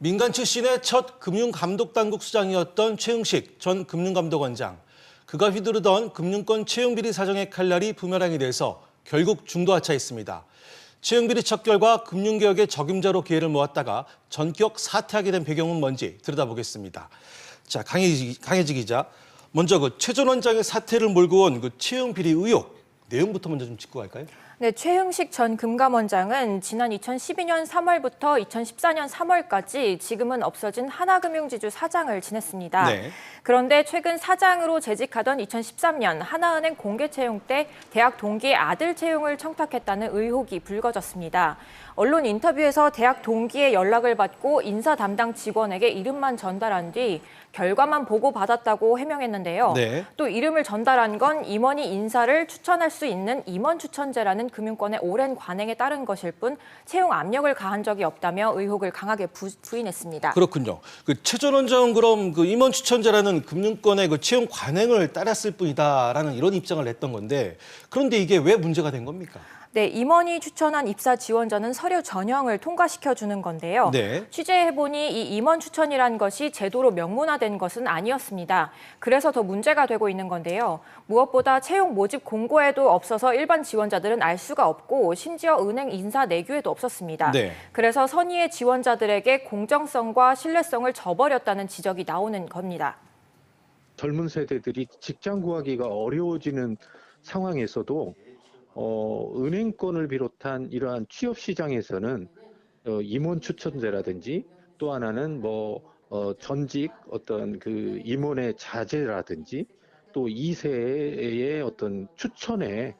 민간 출신의 첫 금융감독당국 수장이었던 최흥식 전 금융감독원장. 그가 휘두르던 금융권 채용비리 사정의 칼날이 부메랑이 돼서 결국 중도하차했습니다. 채용비리 척결과 금융개혁의 적임자로 기회를 모았다가 전격 사퇴하게 된 배경은 뭔지 들여다보겠습니다. 자, 강혜지 기자. 먼저 최 전 원장의 사퇴를 몰고 온 채용비리 의혹 내용부터 먼저 좀 짚고 갈까요? 네, 최흥식 전 금감원장은 지난 2012년 3월부터 2014년 3월까지 지금은 없어진 하나금융지주 사장을 지냈습니다. 네. 그런데 최근 사장으로 재직하던 2013년 하나은행 공개 채용 때 대학 동기의 아들 채용을 청탁했다는 의혹이 불거졌습니다. 언론 인터뷰에서 대학 동기의 연락을 받고 인사 담당 직원에게 이름만 전달한 뒤 결과만 보고받았다고 해명했는데요. 네. 또 이름을 전달한 건 임원이 인사를 추천할 수 있는 임원 추천제라는 금융권의 오랜 관행에 따른 것일 뿐 채용 압력을 가한 적이 없다며 의혹을 강하게 부인했습니다. 그렇군요. 최 전 원장은 그럼 임원 추천제라는 금융권의 채용 관행을 따랐을 뿐이다라는 이런 입장을 냈던 건데 그런데 이게 왜 문제가 된 겁니까? 네, 임원이 추천한 입사 지원자는 서류 전형을 통과시켜주는 건데요. 네. 취재해보니 이 임원 추천이란 것이 제도로 명문화된 것은 아니었습니다. 그래서 더 문제가 되고 있는 건데요. 무엇보다 채용 모집 공고에도 없어서 일반 지원자들은 알 수가 없고 심지어 은행 인사 내규에도 없었습니다. 네. 그래서 선의의 지원자들에게 공정성과 신뢰성을 저버렸다는 지적이 나오는 겁니다. 젊은 세대들이 직장 구하기가 어려워지는 상황에서도 은행권을 비롯한 이러한 취업 시장에서는 임원 추천제라든지 또 하나는 전직 어떤 임원의 자제라든지 또 2세의 어떤 추천의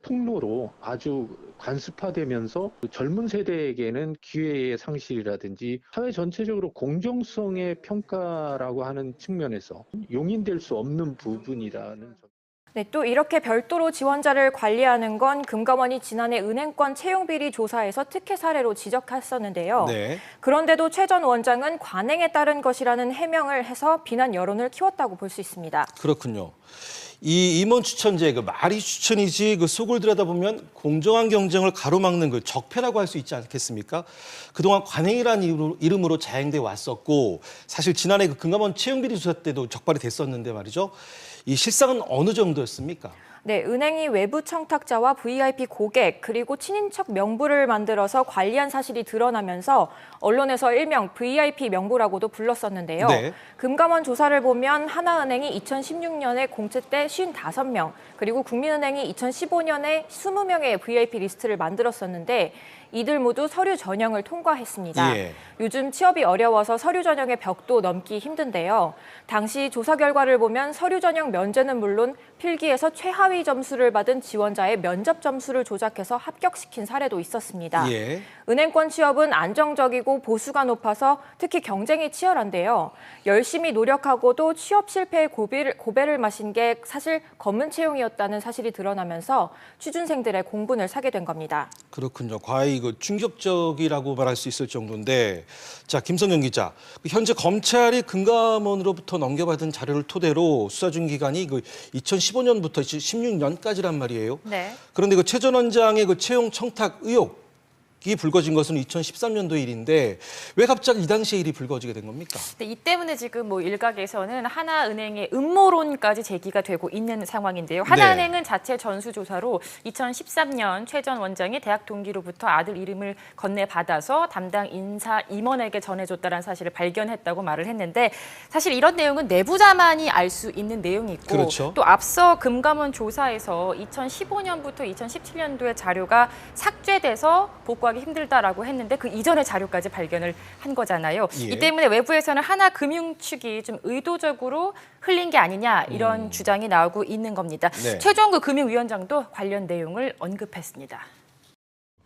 통로로 아주 관습화되면서 젊은 세대에게는 기회의 상실이라든지 사회 전체적으로 공정성의 평가라고 하는 측면에서 용인될 수 없는 부분이라는 점. 네, 또 이렇게 별도로 지원자를 관리하는 건 금감원이 지난해 은행권 채용비리 조사에서 특혜 사례로 지적했었는데요. 네. 그런데도 최 전 원장은 관행에 따른 것이라는 해명을 해서 비난 여론을 키웠다고 볼 수 있습니다. 그렇군요. 이 임원 추천제, 말이 추천이지 속을 들여다보면 공정한 경쟁을 가로막는 적폐라고 할 수 있지 않겠습니까? 그동안 관행이라는 이름으로 자행돼 왔었고 사실 지난해 금감원 채용비리 조사 때도 적발이 됐었는데 말이죠. 이 실상은 어느 정도였습니까? 네, 은행이 외부 청탁자와 VIP 고객 그리고 친인척 명부를 만들어서 관리한 사실이 드러나면서 언론에서 일명 VIP 명부라고도 불렀었는데요. 네. 금감원 조사를 보면 하나은행이 2016년에 공채 때 55명, 그리고 국민은행이 2015년에 20명의 VIP 리스트를 만들었었는데 이들 모두 서류 전형을 통과했습니다. 예. 요즘 취업이 어려워서 서류 전형의 벽도 넘기 힘든데요. 당시 조사 결과를 보면 서류 전형 면제는 물론 필기에서 최하위 점수를 받은 지원자의 면접 점수를 조작해서 합격시킨 사례도 있었습니다. 예. 은행권 취업은 안정적이고 보수가 높아서 특히 경쟁이 치열한데요. 열심히 노력하고도 취업 실패의 고배를 마신 게 사실 검은 채용이었다는 사실이 드러나면서 취준생들의 공분을 사게 된 겁니다. 그렇군요. 과히 충격적이라고 말할 수 있을 정도인데, 자, 김성현 기자, 현재 검찰이 금감원으로부터 넘겨받은 자료를 토대로 수사 중 기간이 2015년부터 16년까지란 말이에요. 네. 그런데 최 전 원장의 채용 청탁 의혹이 불거진 것은 2013년도 일인데 왜 갑자기 이 당시에 일이 불거지게 된 겁니까? 네, 이 때문에 지금 일각에서는 하나은행의 음모론까지 제기가 되고 있는 상황인데요. 하나은행은 네. 자체 전수조사로 2013년 최 전 원장이 대학 동기로부터 아들 이름을 건네받아서 담당 인사 임원에게 전해줬다는 사실을 발견했다고 말을 했는데 사실 이런 내용은 내부자만이 알 수 있는 내용이 있고 그렇죠. 또 앞서 금감원 조사에서 2015년부터 2017년도의 자료가 삭제돼서 복구하기 힘들다라고 했는데 그 이전의 자료까지 발견을 한 거잖아요. 예. 이 때문에 외부에서는 하나금융 측이 좀 의도적으로 흘린 게 아니냐 이런 주장이 나오고 있는 겁니다. 네. 최종구 금융위원장도 관련 내용을 언급했습니다.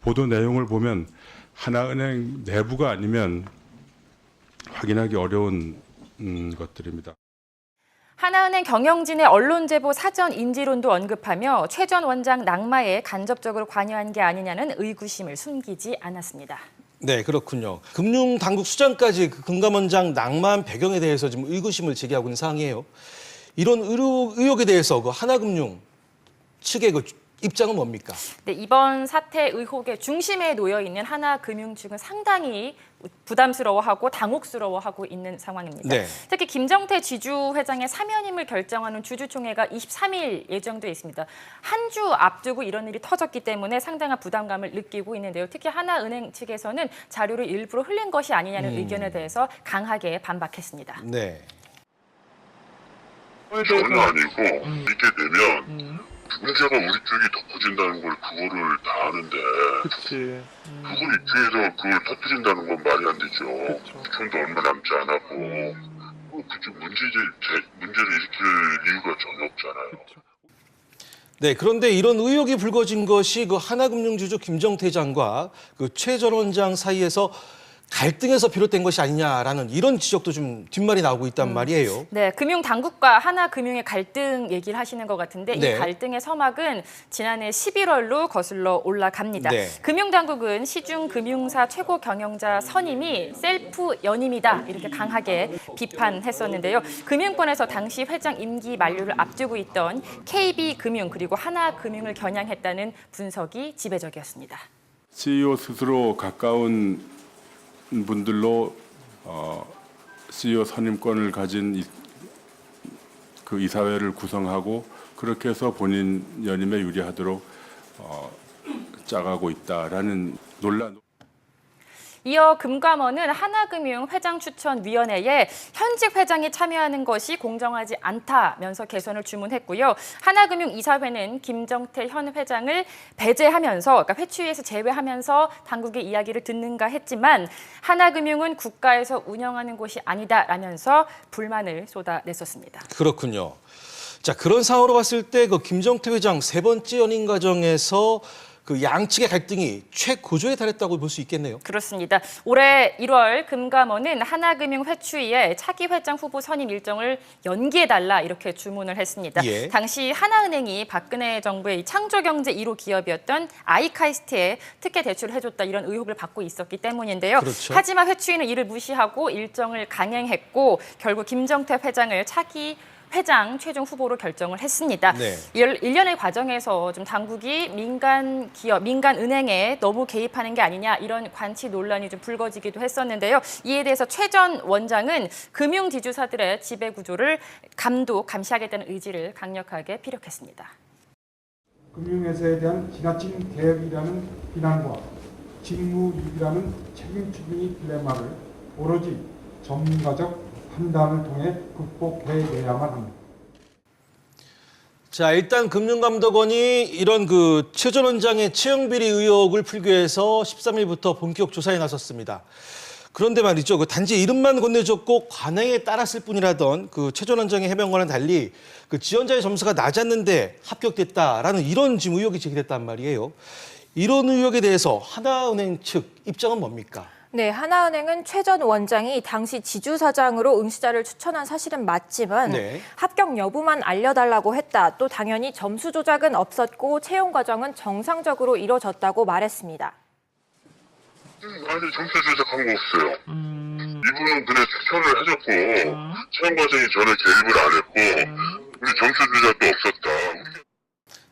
보도 내용을 보면 하나은행 내부가 아니면 확인하기 어려운 것들입니다. 하나은행 경영진의 언론 제보 사전 인지론도 언급하며 최 전 원장 낙마에 간접적으로 관여한 게 아니냐는 의구심을 숨기지 않았습니다. 네, 그렇군요. 금융당국 수장까지 금감원장 낙마한 배경에 대해서 지금 의구심을 제기하고 있는 상황이에요. 이런 의혹에 대해서 하나금융 측의 입장은 뭡니까? 네, 이번 사태 의혹의 중심에 놓여 있는 하나금융 측은 상당히 부담스러워하고 당혹스러워하고 있는 상황입니다. 네. 특히 김정태 지주회장의 사면임을 결정하는 주주총회가 23일 예정돼 있습니다. 한 주 앞두고 이런 일이 터졌기 때문에 상당한 부담감을 느끼고 있는데요. 특히 하나은행 측에서는 자료를 일부러 흘린 것이 아니냐는 의견에 대해서 강하게 반박했습니다. 네. 전혀 아니고 이렇게 되면 문제가 우리 쪽이 덮어진다는 걸 그거를 다 아는데 그치. 그걸 입증해서 그걸 터뜨린다는 건 말이 안 되죠. 시간도 얼마 남지 않았고 그쪽 문제를 일으킬 이유가 전혀 없잖아요. 네, 그런데 이런 의혹이 불거진 것이 그 하나금융주주 김정태 회장과 그 최 전 원장 사이에서 갈등에서 비롯된 것이 아니냐라는 이런 지적도 좀 뒷말이 나오고 있단 말이에요. 네, 금융당국과 하나금융의 갈등 얘기를 하시는 것 같은데 네. 이 갈등의 서막은 지난해 11월로 거슬러 올라갑니다. 네. 금융당국은 시중금융사 최고 경영자 선임이 셀프 연임이다 이렇게 강하게 비판했었는데요. 금융권에서 당시 회장 임기 만료를 앞두고 있던 KB금융 그리고 하나금융을 겨냥했다는 분석이 지배적이었습니다. CEO 스스로 가까운 분들로 CEO 선임권을 가진 그 이사회를 구성하고 그렇게 해서 본인 연임에 유리하도록 짜가고 있다라는 논란. 이어 금감원은 하나금융 회장추천위원회에 현직 회장이 참여하는 것이 공정하지 않다면서 개선을 주문했고요. 하나금융 이사회는 김정태 현 회장을 배제하면서, 그러니까 회추위에서 제외하면서 당국의 이야기를 듣는가 했지만 하나금융은 국가에서 운영하는 곳이 아니다라면서 불만을 쏟아냈었습니다. 그렇군요. 자, 그런 상황으로 봤을 때 그 김정태 회장 세 번째 연임 과정에서 그 양측의 갈등이 최고조에 달했다고 볼 수 있겠네요. 그렇습니다. 올해 1월 금감원은 하나금융 회추위에 차기 회장 후보 선임 일정을 연기해달라 이렇게 주문을 했습니다. 예. 당시 하나은행이 박근혜 정부의 창조경제 1호 기업이었던 아이카이스트에 특혜 대출을 해줬다 이런 의혹을 받고 있었기 때문인데요. 그렇죠. 하지만 회추위는 이를 무시하고 일정을 강행했고 결국 김정태 회장을 차기 회장 최종 후보로 결정을 했습니다. 네. 일련의 과정에서 좀 당국이 민간 기업, 민간 은행에 너무 개입하는 게 아니냐 이런 관치 논란이 좀 불거지기도 했었는데요. 이에 대해서 최 전 원장은 금융지주사들의 지배 구조를 감시하겠다는 의지를 강력하게 피력했습니다. 금융회사에 대한 지나친 개혁이라는 비난과 직무유기라는 책임 추궁의 딜레마를 오로지 전문가적 판단을 통해 극복해내야만 합니다. 자, 일단 금융감독원이 이런 그 최 전 원장의 채용비리 의혹을 풀기 위해서 13일부터 본격 조사에 나섰습니다. 그런데 말이죠, 그 단지 이름만 건네줬고 관행에 따랐을 뿐이라던 그 최 전 원장의 해명과는 달리 그 지원자의 점수가 낮았는데 합격됐다라는 이런 지금 의혹이 제기됐단 말이에요. 이런 의혹에 대해서 하나은행 측 입장은 뭡니까? 네, 하나은행은 최 전 원장이 당시 지주사장으로 응시자를 추천한 사실은 맞지만 네. 합격 여부만 알려달라고 했다. 또 당연히 점수 조작은 없었고 채용 과정은 정상적으로 이뤄졌다고 말했습니다. 아니 점수 조작한 거 없어요. 이분은 그냥 추천을 해줬고 채용 과정이 전혀 개입을 안 했고 우리 점수 조작도 없었다.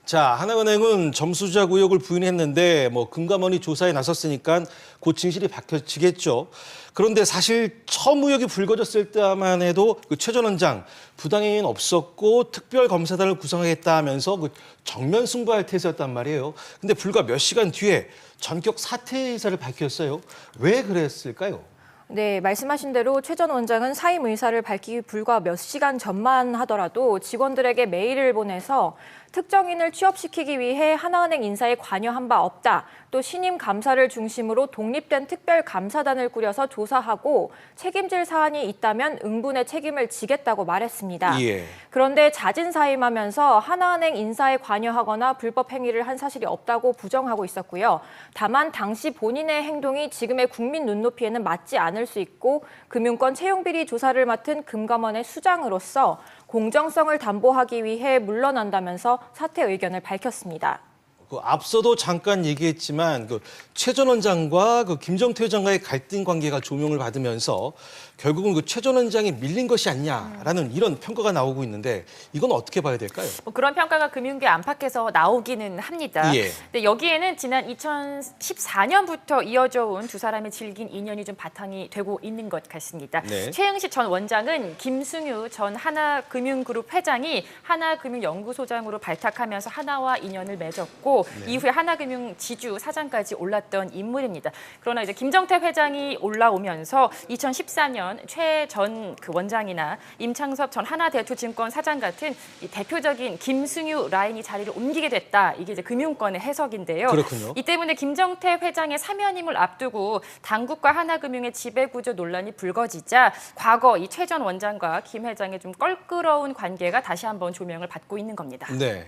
자, 하나은행은 점수 조작 의혹을 부인했는데 뭐 금감원이 조사에 나섰으니까 곧 진실이 밝혀지겠죠. 그런데 사실 처음 의혹이 불거졌을 때만 해도 그 최 전 원장 부당행위는 없었고 특별검사단을 구성하겠다 하면서 그 정면 승부할 태세였단 말이에요. 근데 불과 몇 시간 뒤에 전격 사퇴 의사를 밝혔어요. 왜 그랬을까요? 네, 말씀하신 대로 최 전 원장은 사임 의사를 밝히기 불과 몇 시간 전만 하더라도 직원들에게 메일을 보내서 특정인을 취업시키기 위해 하나은행 인사에 관여한 바 없다. 또 신임 감사를 중심으로 독립된 특별감사단을 꾸려서 조사하고 책임질 사안이 있다면 응분의 책임을 지겠다고 말했습니다. 예. 그런데 자진 사임하면서 하나은행 인사에 관여하거나 불법 행위를 한 사실이 없다고 부정하고 있었고요. 다만 당시 본인의 행동이 지금의 국민 눈높이에는 맞지 않을 수 있고 금융권 채용비리 조사를 맡은 금감원의 수장으로서 공정성을 담보하기 위해 물러난다면서 사퇴 의견을 밝혔습니다. 그 앞서도 잠깐 얘기했지만 최 전 원장과 김정태 회장과의 갈등 관계가 조명을 받으면서 결국은 최 전 원장이 밀린 것이 아니냐라는 이런 평가가 나오고 있는데 이건 어떻게 봐야 될까요? 그런 평가가 금융계 안팎에서 나오기는 합니다. 예. 근데 여기에는 지난 2014년부터 이어져 온 두 사람의 질긴 인연이 좀 바탕이 되고 있는 것 같습니다. 네. 최응식 전 원장은 김승유 전 하나금융그룹 회장이 하나금융연구소장으로 발탁하면서 하나와 인연을 맺었고 이후에 하나금융 지주 사장까지 올랐던 인물입니다. 그러나 이제 김정태 회장이 올라오면서 2014년 최 전 그 원장이나 임창섭 전 하나대투증권 사장 같은 이 대표적인 김승유 라인이 자리를 옮기게 됐다. 이게 이제 금융권의 해석인데요. 그렇군요. 이 때문에 김정태 회장의 사면임을 앞두고 당국과 하나금융의 지배구조 논란이 불거지자 과거 이 최 전 원장과 김 회장의 좀 껄끄러운 관계가 다시 한번 조명을 받고 있는 겁니다. 네.